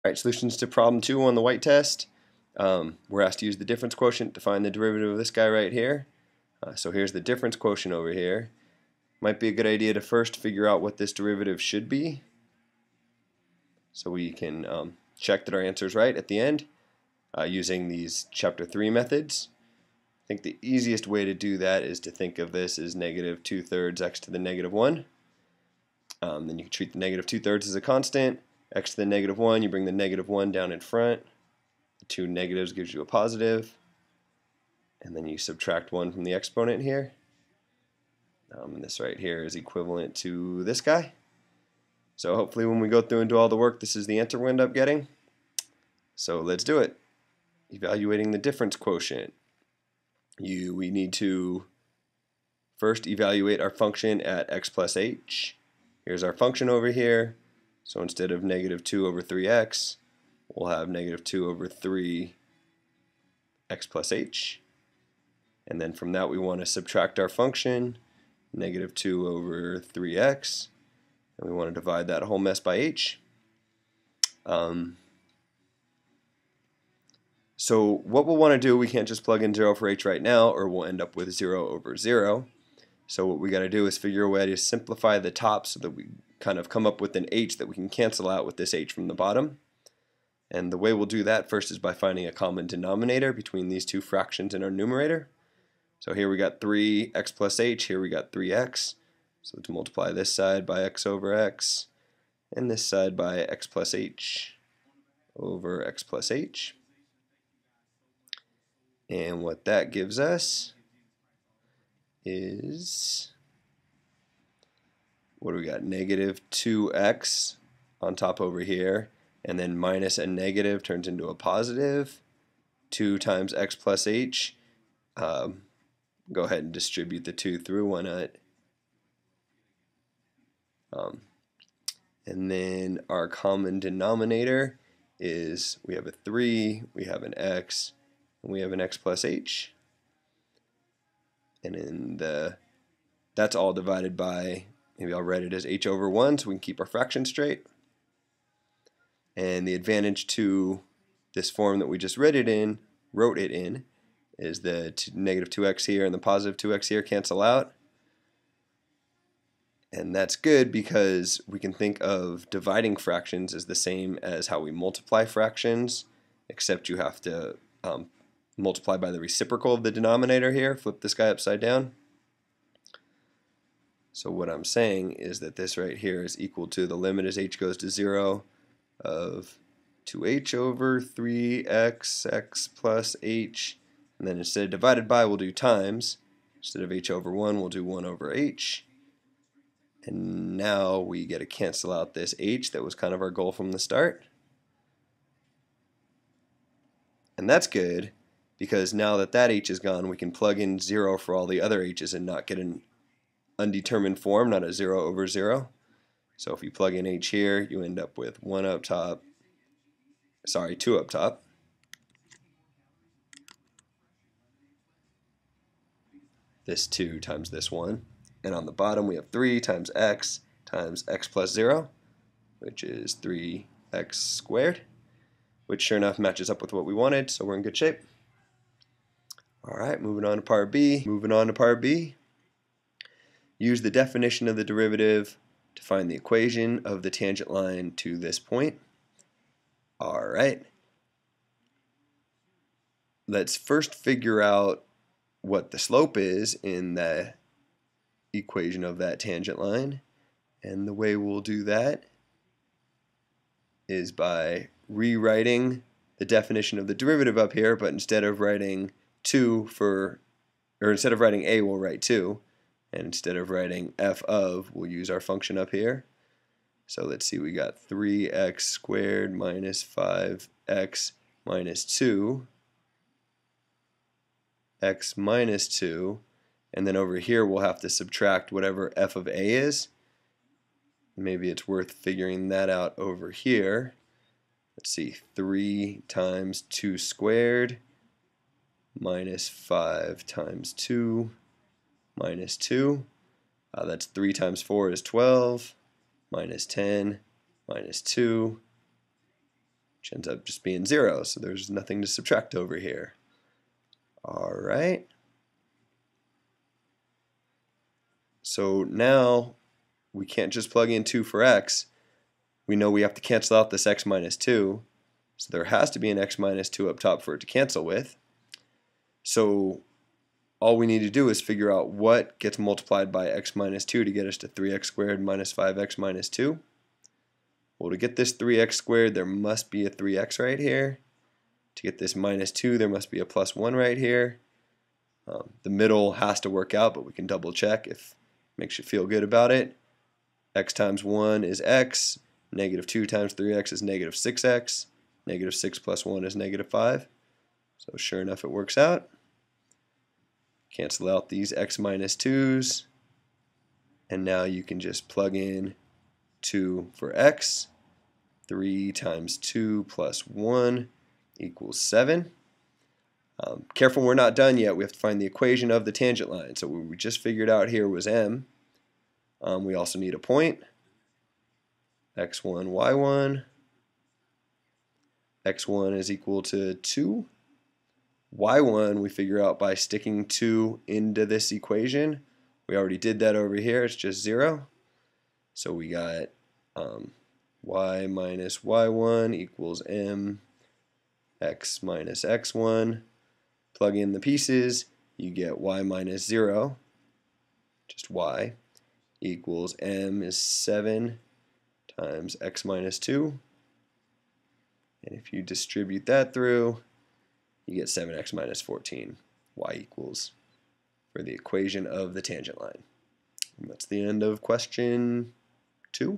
Alright, solutions to problem 2 on the white test. We're asked to use the difference quotient to find the derivative of this guy right here. So here's the difference quotient over here. Might be a good idea to first figure out what this derivative should be, so we can check that our answer is right at the end using these chapter 3 methods. I think the easiest way to do that is to think of this as negative 2/3 x to the negative 1. Then you can treat the negative 2/3 as a constant. X to the negative 1, you bring the negative 1 down in front. The two negatives gives you a positive. And then you subtract 1 from the exponent here. And this right here is equivalent to this guy. So hopefully when we go through and do all the work, this is the answer we end up getting. So let's do it. Evaluating the difference quotient. We need to first evaluate our function at x plus h. Here's our function over here. So instead of negative 2 over 3x, we'll have negative 2 over 3 x plus h. And then from that we want to subtract our function, negative 2 over 3x. And we want to divide that whole mess by h. So what we'll want to do, we can't just plug in 0 for h right now, or we'll end up with 0 over 0. So what we got to do is figure a way to simplify the top so that we kind of come up with an h that we can cancel out with this h from the bottom. And the way we'll do that first is by finding a common denominator between these two fractions in our numerator. So here we got 3x plus h, here we got 3x. So to multiply this side by x over x, and this side by x plus h over x plus h. And what that gives us is, what do we got? Negative 2x on top over here, and then minus a negative turns into a positive. 2 times x plus h. Go ahead and distribute the 2 through, why not? And then our common denominator is, we have a 3, we have an x, and we have an x plus h. And in that's all divided by, maybe I'll write it as h over 1 so we can keep our fraction straight. And the advantage to this form that we just wrote it in is the negative 2x here and the positive 2x here cancel out. And that's good because we can think of dividing fractions as the same as how we multiply fractions, except you have to multiply by the reciprocal of the denominator here. Flip this guy upside down. So what I'm saying is that this right here is equal to the limit as h goes to 0 of 2h over 3x x plus h. And then instead of divided by, we'll do times. Instead of h over 1, we'll do 1 over h. And now we get to cancel out this h that was kind of our goal from the start. And that's good because now that that h is gone, we can plug in 0 for all the other h's and not get an undetermined form, not a 0 over 0. So if you plug in h here, you end up with 2 up top. This 2 times this 1. And on the bottom we have 3 times x plus 0, which is 3x squared, which sure enough matches up with what we wanted, so we're in good shape. Alright, moving on to part B. Use the definition of the derivative to find the equation of the tangent line to this point. Alright. Let's first figure out what the slope is in the equation of that tangent line. And the way we'll do that is by rewriting the definition of the derivative up here, but instead of writing instead of writing a, we'll write 2. And instead of writing f of, we'll use our function up here. So let's see, we got 3x squared minus 5x minus 2, x minus 2, and then over here we'll have to subtract whatever f of a is. Maybe it's worth figuring that out over here. Let's see, 3 times 2 squared minus 5 times 2 minus 2. That's 3 times 4 is 12, minus 10, minus 2, which ends up just being 0, so there's nothing to subtract over here. Alright. So now we can't just plug in 2 for x. We know we have to cancel out this x minus 2, so there has to be an x minus 2 up top for it to cancel with. So all we need to do is figure out what gets multiplied by x minus 2 to get us to 3x squared minus 5x minus 2. Well, to get this 3x squared, there must be a 3x right here. To get this minus 2, there must be a plus 1 right here. The middle has to work out, but we can double check if it makes you feel good about it. X times 1 is x. Negative 2 times 3x is negative 6x. Negative 6 plus 1 is negative 5. So sure enough, it works out. Cancel out these x minus 2's. And now you can just plug in 2 for x. 3 times 2 plus 1 equals 7. Careful, we're not done yet. We have to find the equation of the tangent line. So what we just figured out here was m. We also need a point. x1, y1. x1 is equal to 2. y1 we figure out by sticking 2 into this equation. We already did that over here. It's just 0. So we got y minus y1 equals m x minus x1. Plug in the pieces, you get y minus 0, just y, equals m is 7 times x minus 2. And if you distribute that through, you get 7x minus 14, y equals, for the equation of the tangent line. And that's the end of question 2.